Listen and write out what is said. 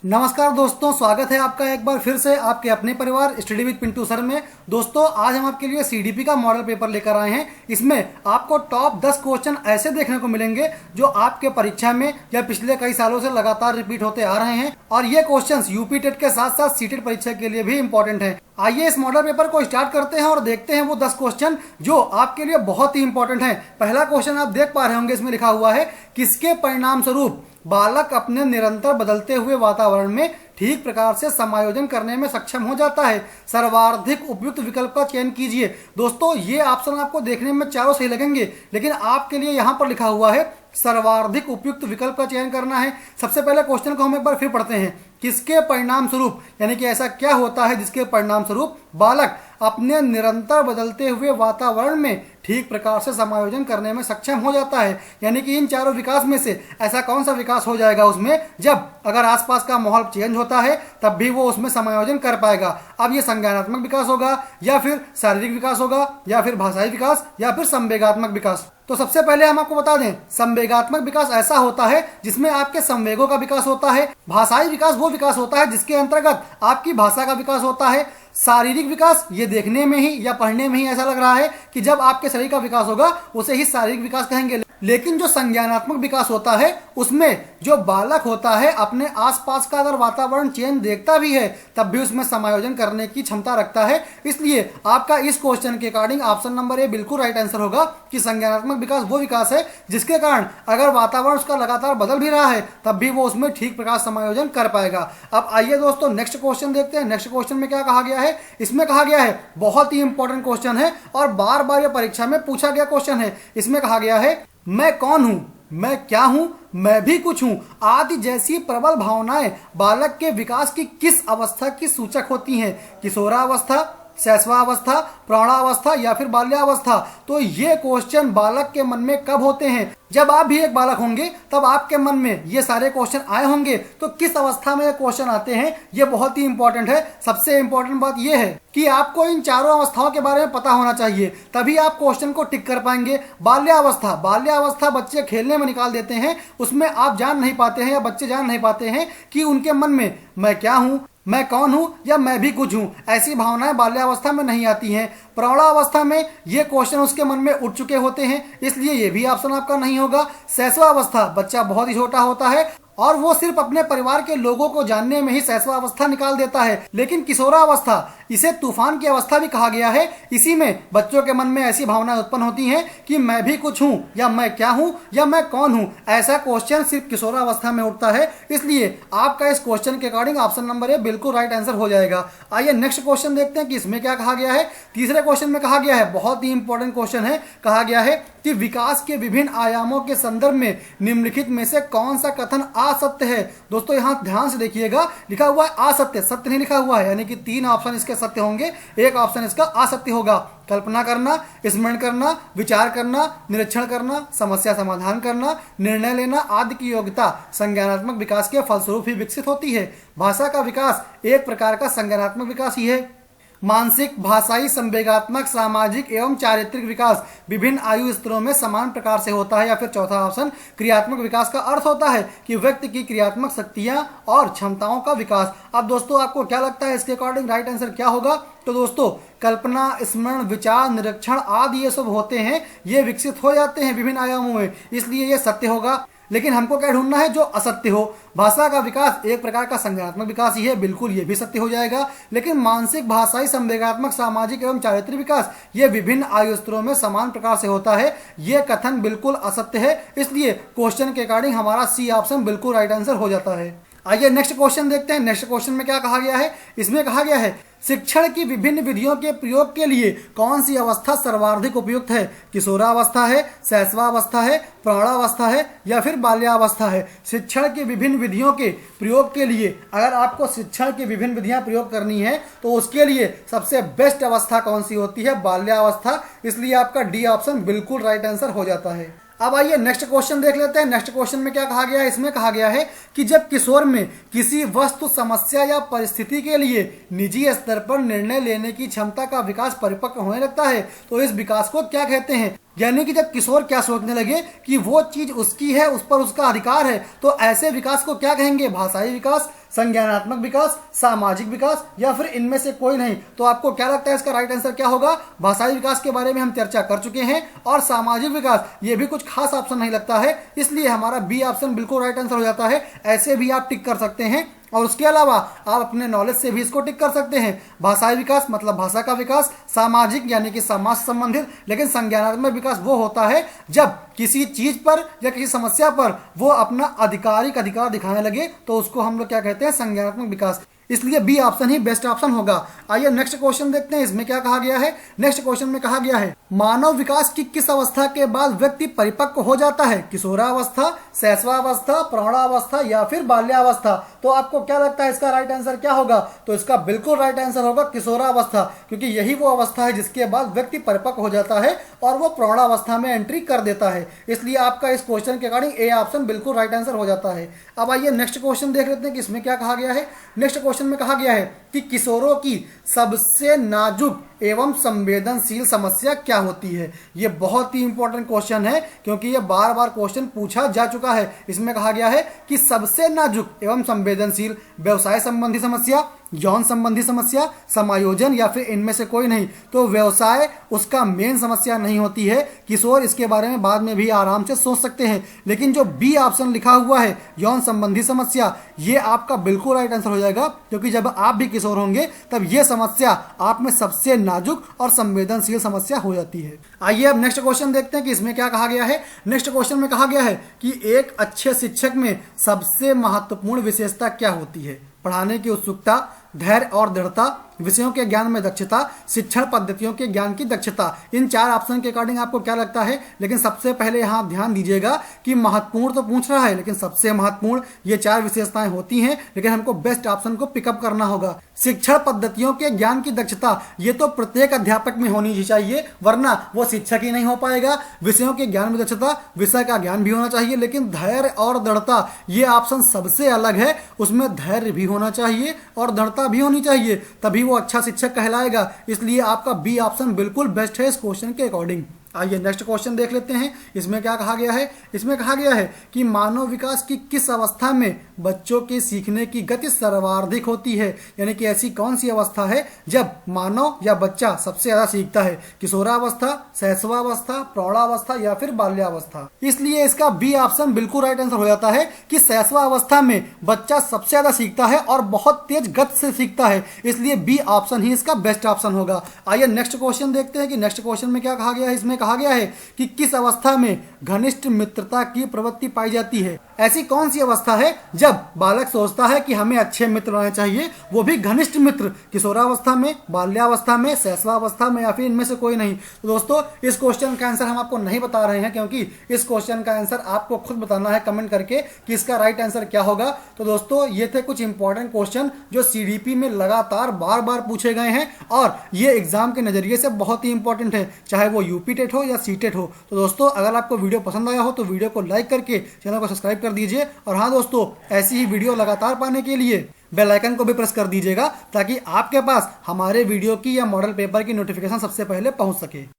नमस्कार दोस्तों, स्वागत है आपका एक बार फिर से आपके अपने परिवार स्टडी विद पिंटू सर में। दोस्तों, आज हम आपके लिए सीडीपी का मॉडल पेपर लेकर आए हैं। इसमें आपको टॉप 10 क्वेश्चन ऐसे देखने को मिलेंगे जो आपके परीक्षा में या पिछले कई सालों से लगातार रिपीट होते आ रहे हैं, और ये क्वेश्चंस यूपी टेट के साथ साथ सीटेट परीक्षा के लिए भी इंपॉर्टेंट है। आइए इस मॉडल पेपर को स्टार्ट करते हैं और देखते हैं वो 10 क्वेश्चन जो आपके लिए बहुत ही इंपॉर्टेंट हैं। पहला क्वेश्चन आप देख पा रहे होंगे, इसमें लिखा हुआ है, किसके परिणाम स्वरूप बालक अपने निरंतर बदलते हुए वातावरण में ठीक प्रकार से समायोजन करने में सक्षम हो जाता है। सर्वाधिक उपयुक्त विकल्प का चयन कीजिए। दोस्तों, ये ऑप्शन आपको देखने में चारों सही लगेंगे, लेकिन आपके लिए यहाँ पर लिखा हुआ है सर्वाधिक उपयुक्त विकल्प का चयन करना है। सबसे पहले क्वेश्चन को हम एक बार फिर पढ़ते हैं। किसके परिणाम स्वरूप, यानी कि ऐसा क्या होता है जिसके परिणाम स्वरूप बालक अपने निरंतर बदलते हुए वातावरण में ठीक प्रकार से समायोजन करने में सक्षम हो जाता है। यानी कि इन चारों विकास में से ऐसा कौन सा विकास हो जाएगा उसमें, जब अगर आसपास का माहौल चेंज होता है तब भी वो उसमें समायोजन कर पाएगा। अब ये संज्ञानात्मक विकास होगा, या फिर शारीरिक विकास होगा, या फिर भाषाई विकास, या फिर संवेगात्मक विकास। तो सबसे पहले हम आपको बता दें, संवेगात्मक विकास ऐसा होता है जिसमें आपके संवेगों का विकास होता है। भाषाई विकास वो विकास होता है जिसके अंतर्गत आपकी भाषा का विकास होता है। शारीरिक विकास, ये देखने में ही या पढ़ने में ही ऐसा लग रहा है कि जब आपके शरीर का विकास होगा उसे ही शारीरिक विकास कहेंगे। लेकिन जो संज्ञानात्मक विकास होता है उसमें जो बालक होता है अपने आसपास का अगर वातावरण चेंज देखता भी है तब भी उसमें समायोजन करने की क्षमता रखता है। इसलिए आपका इस क्वेश्चन के अकॉर्डिंग ऑप्शन नंबर ए बिल्कुल राइट आंसर होगा कि संज्ञानात्मक विकास वो विकास है जिसके कारण अगर वातावरण उसका लगातार बदल भी रहा है तब भी वो उसमें ठीक प्रकार समायोजन कर पाएगा। अब आइए दोस्तों नेक्स्ट क्वेश्चन देखते हैं। नेक्स्ट क्वेश्चन में क्या कहा गया है, इसमें कहा गया है, बहुत ही इंपॉर्टेंट क्वेश्चन है और बार बार यह परीक्षा में पूछा गया क्वेश्चन है। इसमें कहा गया है, मैं कौन हूं, मैं क्या हूं, मैं भी कुछ हूं आदि जैसी प्रबल भावनाएं बालक के विकास की किस अवस्था की सूचक होती हैं? किशोरावस्था, शैशवावस्था, प्रौढ़ावस्था, या फिर बाल्यावस्था। तो ये क्वेश्चन बालक के मन में कब होते हैं? जब आप भी एक बालक होंगे तब आपके मन में ये सारे क्वेश्चन आए होंगे। तो किस अवस्था में ये क्वेश्चन आते हैं, ये बहुत ही इंपॉर्टेंट है। सबसे इंपॉर्टेंट बात ये है कि आपको इन चारों अवस्थाओं के बारे में पता होना चाहिए, तभी आप क्वेश्चन को टिक कर पाएंगे। बाल्यावस्था, बाल्यावस्था बच्चे खेलने में निकाल देते हैं, उसमें आप जान नहीं पाते हैं या बच्चे जान नहीं पाते हैं कि उनके मन में मैं क्या हूं, मैं कौन हूं, या मैं भी कुछ हूं, ऐसी भावनाएं बाल्यावस्था में नहीं आती हैं। प्रौढ़ावस्था में ये क्वेश्चन उसके मन में उठ चुके होते हैं, इसलिए ये भी ऑप्शन आपका नहीं होगा। शैशवावस्था, बच्चा बहुत ही छोटा होता है और वो सिर्फ अपने परिवार के लोगों को जानने में ही शैशवावस्था निकाल देता है। लेकिन किशोरावस्था, इसे तूफान की अवस्था भी कहा गया है। इसी में बच्चों के मन में ऐसी भावनाएं उत्पन्न होती हैं कि मैं भी कुछ हूं, या मैं क्या हूं, या मैं कौन हूं। ऐसा क्वेश्चन सिर्फ किशोरावस्था में उठता है, इसलिए आपका इस क्वेश्चन के अकॉर्डिंग ऑप्शन नंबर ए बिल्कुल राइट आंसर हो जाएगा। आइए नेक्स्ट क्वेश्चन देखते हैं कि इसमें क्या कहा गया है। तीसरे क्वेश्चन में कहा गया है, बहुत ही इंपॉर्टेंट क्वेश्चन है, कहा गया है कि विकास के विभिन्न आयामों के संदर्भ में निम्नलिखित में से कौन सा कथन असत्य है? दोस्तों यहाँ ध्यान से देखिएगा, लिखा हुआ है असत्य, सत्य नहीं लिखा हुआ है, यानी कि 3 ऑप्शन इसके सत्य होंगे, एक ऑप्शन इसका असत्य होगा। कल्पना करना, स्मरण करना, विचार करना, निरीक्षण करना, समस्या समाधान करना, निर्णय लेना आदि की योग्यता संज्ञानात्मक विकास के फलस्वरूप ही विकसित होती है। भाषा का विकास एक प्रकार का संज्ञानात्मक विकास ही है। मानसिक, भाषाई, संवेगात्मक, सामाजिक एवं चारित्रिक विकास विभिन्न आयु स्तरों में समान प्रकार से होता है। या फिर चौथा ऑप्शन, क्रियात्मक विकास का अर्थ होता है कि व्यक्ति की क्रियात्मक शक्तियां और क्षमताओं का विकास। अब दोस्तों आपको क्या लगता है इसके अकॉर्डिंग राइट आंसर क्या होगा? तो दोस्तों कल्पना, स्मरण, विचार, निरीक्षण आदि ये सब होते हैं, ये विकसित हो जाते हैं विभिन्न आयामों में, इसलिए ये सत्य होगा। लेकिन हमको क्या ढूंढना है जो असत्य हो। भाषा का विकास एक प्रकार का संज्ञानात्मक विकास ही है, बिल्कुल ये भी सत्य हो जाएगा। लेकिन मानसिक, भाषाई, संवेगात्मक, सामाजिक एवं चारित्रिक विकास ये विभिन्न आयु स्तरों में समान प्रकार से होता है, ये कथन बिल्कुल असत्य है। इसलिए क्वेश्चन के अकॉर्डिंग हमारा सी ऑप्शन बिल्कुल राइट आंसर हो जाता है। आइए नेक्स्ट क्वेश्चन देखते हैं। नेक्स्ट क्वेश्चन में क्या कहा गया है, इसमें कहा गया है, शिक्षण की विभिन्न विधियों के प्रयोग के लिए कौन सी अवस्था सर्वाधिक उपयुक्त है? किशोरावस्था है, शैशवावस्था है, प्रौढ़ावस्था है, या फिर बाल्यावस्था है? शिक्षण की विभिन्न विधियों के प्रयोग के लिए, अगर आपको शिक्षण की विभिन्न विधियां प्रयोग करनी है तो उसके लिए सबसे बेस्ट अवस्था कौन सी होती है? बाल्यावस्था। इसलिए आपका डी ऑप्शन बिल्कुल राइट आंसर हो जाता है। अब आइए नेक्स्ट क्वेश्चन देख लेते हैं। नेक्स्ट क्वेश्चन में क्या कहा गया है, इसमें कहा गया है कि जब किशोर में किसी वस्तु, समस्या या परिस्थिति के लिए निजी स्तर पर निर्णय लेने की क्षमता का विकास परिपक्व होने लगता है तो इस विकास को क्या कहते हैं? यानी कि जब किशोर क्या सोचने लगे कि वो चीज उसकी है, उस पर उसका अधिकार है, तो ऐसे विकास को क्या कहेंगे? भाषाई विकास, संज्ञानात्मक विकास, सामाजिक विकास, या फिर इनमें से कोई नहीं? तो आपको क्या लगता है इसका राइट आंसर क्या होगा? भाषाई विकास के बारे में हम चर्चा कर चुके हैं, और सामाजिक विकास ये भी कुछ खास ऑप्शन नहीं लगता है, इसलिए हमारा बी ऑप्शन बिल्कुल राइट आंसर हो जाता है। ऐसे भी आप टिक कर सकते हैं, और उसके अलावा आप अपने नॉलेज से भी इसको टिक कर सकते हैं। भाषाई विकास मतलब भाषा का विकास, सामाजिक यानी कि समाज से संबंधित, लेकिन संज्ञानात्मक विकास वो होता है जब किसी चीज पर या किसी समस्या पर वो अपना आधिकारिक अधिकार दिखाने लगे, तो उसको हम लोग क्या कहते हैं? संज्ञानात्मक विकास। इसलिए बी ऑप्शन ही बेस्ट ऑप्शन होगा। आइए नेक्स्ट क्वेश्चन देखते हैं, इसमें क्या कहा गया है। नेक्स्ट क्वेश्चन में कहा गया है, मानव विकास की किस अवस्था के बाद व्यक्ति परिपक्व हो जाता है? किशोरावस्था, शैशवावस्था, प्रौढ़ावस्था, या फिर बाल्यावस्था? तो आपको क्या लगता है इसका राइट आंसर क्या होगा? तो इसका बिल्कुल राइट आंसर होगा किशोरावस्था, क्योंकि यही वो अवस्था है जिसके बाद व्यक्ति परिपक्व हो जाता है और वो प्रौढ़ावस्था में एंट्री कर देता है। इसलिए आपका इस क्वेश्चन के अकॉर्डिंग ए ऑप्शन बिल्कुल राइट आंसर हो जाता है। अब आइए नेक्स्ट क्वेश्चन देख लेते हैं कि इसमें क्या कहा गया है। नेक्स्ट क्वेश्चन में कहा गया है कि किशोरों की सबसे नाजुक एवं संवेदनशील समस्या क्या होती है? ये बहुत ही इंपॉर्टेंट क्वेश्चन है, क्योंकि ये बार बार क्वेश्चन पूछा जा चुका है। इसमें कहा गया है कि सबसे नाजुक एवं संवेदनशील व्यवसाय संबंधी समस्या, यौन संबंधी समस्या, समायोजन, या फिर इनमें से कोई नहीं? तो व्यवसाय उसका मेन समस्या नहीं होती है। किशोर इसके बारे में बाद में भी आराम से सोच सकते हैं, लेकिन जो बी ऑप्शन लिखा हुआ है यौन संबंधी समस्या, ये आपका बिल्कुल राइट आंसर हो जाएगा, क्योंकि जब आप भी किशोर होंगे तब ये समस्या आप में सबसे नाजुक और संवेदनशील समस्या हो जाती है। आइए अब नेक्स्ट क्वेश्चन देखते हैं कि इसमें क्या कहा गया है। नेक्स्ट क्वेश्चन में कहा गया है कि एक अच्छे शिक्षक में सबसे महत्वपूर्ण विशेषता क्या होती है? पढ़ाने की उत्सुकता, धैर्य और दृढ़ता, विषयों के ज्ञान में दक्षता, शिक्षण पद्धतियों के ज्ञान की दक्षता। इन चार ऑप्शन के अकॉर्डिंग आपको क्या लगता है? लेकिन सबसे पहले यहाँ ध्यान दीजिएगा कि महत्वपूर्ण तो पूछ रहा है, लेकिन सबसे महत्वपूर्ण ये चार विशेषताएं होती हैं, लेकिन हमको बेस्ट ऑप्शन को पिकअप करना होगा। शिक्षण पद्धतियों के ज्ञान की दक्षता ये तो प्रत्येक अध्यापक में होनी चाहिए, वरना वो शिक्षक ही नहीं हो पाएगा। विषयों के ज्ञान में दक्षता, विषय का ज्ञान भी होना चाहिए, लेकिन धैर्य और दृढ़ता ये ऑप्शन सबसे अलग है। उसमें धैर्य भी होना चाहिए और दृढ़ता भी होनी चाहिए, तभी वो अच्छा शिक्षक कहलाएगा। इसलिए आपका बी ऑप्शन बिल्कुल बेस्ट है इस क्वेश्चन के अकॉर्डिंग। आइए नेक्स्ट क्वेश्चन देख लेते हैं, इसमें क्या कहा गया है। इसमें कहा गया है कि मानव विकास की किस अवस्था में बच्चों के सीखने की गति सर्वाधिक होती है? यानी कि ऐसी कौन सी अवस्था है जब मानव या बच्चा सबसे ज्यादा सीखता है? किशोरावस्था, शैशवावस्था, प्रौढ़ावस्था, या फिर बाल्यावस्था? इसलिए इसका बी ऑप्शन बिल्कुल राइट आंसर हो जाता है कि शैशवावस्था में बच्चा सबसे ज्यादा सीखता है और बहुत तेज गति से सीखता है, इसलिए बी ऑप्शन ही इसका बेस्ट ऑप्शन होगा। आइए नेक्स्ट क्वेश्चन देखते हैं कि नेक्स्ट क्वेश्चन में क्या कहा गया है। इसमें कहा गया है कि किस अवस्था में घनिष्ठ मित्रता की प्रवृत्ति पाई जाती है? ऐसी कौन सी अवस्था है जब बालक सोचता है कि हमें अच्छे मित्र होने चाहिए, वो भी घनिष्ठ मित्र? किशोरावस्था में, बाल्यावस्था में, शैशवावस्था में, या फिर इनमें से कोई नहीं? तो दोस्तों इस क्वेश्चन का आंसर हम आपको नहीं बता रहे हैं, क्योंकि इस क्वेश्चन का आंसर आपको खुद बताना है कमेंट करके कि इसका राइट आंसर क्या होगा। तो दोस्तों ये थे कुछ इंपॉर्टेंट क्वेश्चन जो सीडीपी में लगातार बार बार पूछे गए हैं, और ये एग्जाम के नजरिए से बहुत ही इंपॉर्टेंट है, चाहे वो यूपी टेट हो या सीटेट हो। तो दोस्तों अगर आपको वीडियो पसंद आया हो तो वीडियो को लाइक करके चैनल को सब्सक्राइब कर दीजिए, और हाँ दोस्तों ऐसी ही वीडियो लगातार पाने के लिए बेल आइकन को भी प्रेस कर दीजिएगा, ताकि आपके पास हमारे वीडियो की या मॉडल पेपर की नोटिफिकेशन सबसे पहले पहुंच सके।